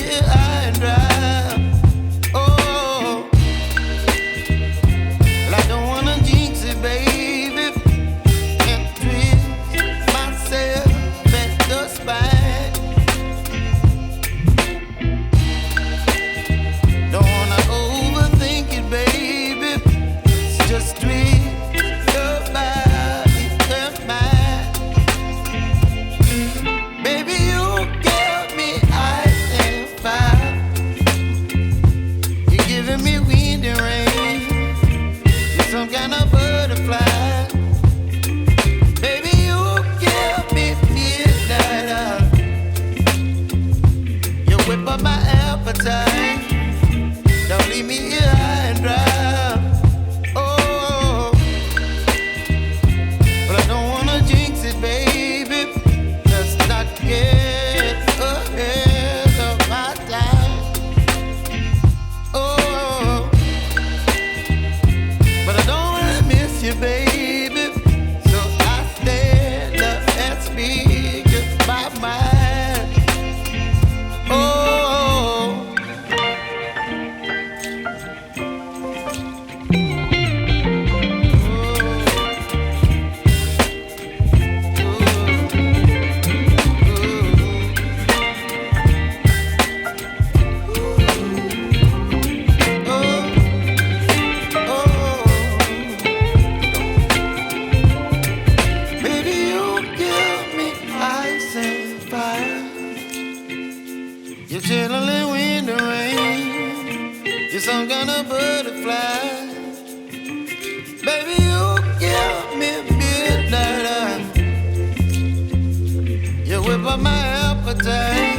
here high and dry. Oh, well, I don't wanna jinx it, baby, and twist myself at the spine. Don't wanna overthink it, baby. It's just twist your body and mine. Baby, you give me ice and fire. You're giving me wind and rain. You're some kind of butterfly. Baby, you give me midnight. You whip up my appetite. Don't leave me here high and dry. Oh, but I don't wanna jinx it, baby. Let's not get ahead of my time. Oh, but I don't wanna miss you, baby. So I stand up and speak my mind. Oh. Baby, you give me ice and fire. You're chilling wind and rain. You're some kind of butterfly. Baby, you give me midnight. You whip up my appetite.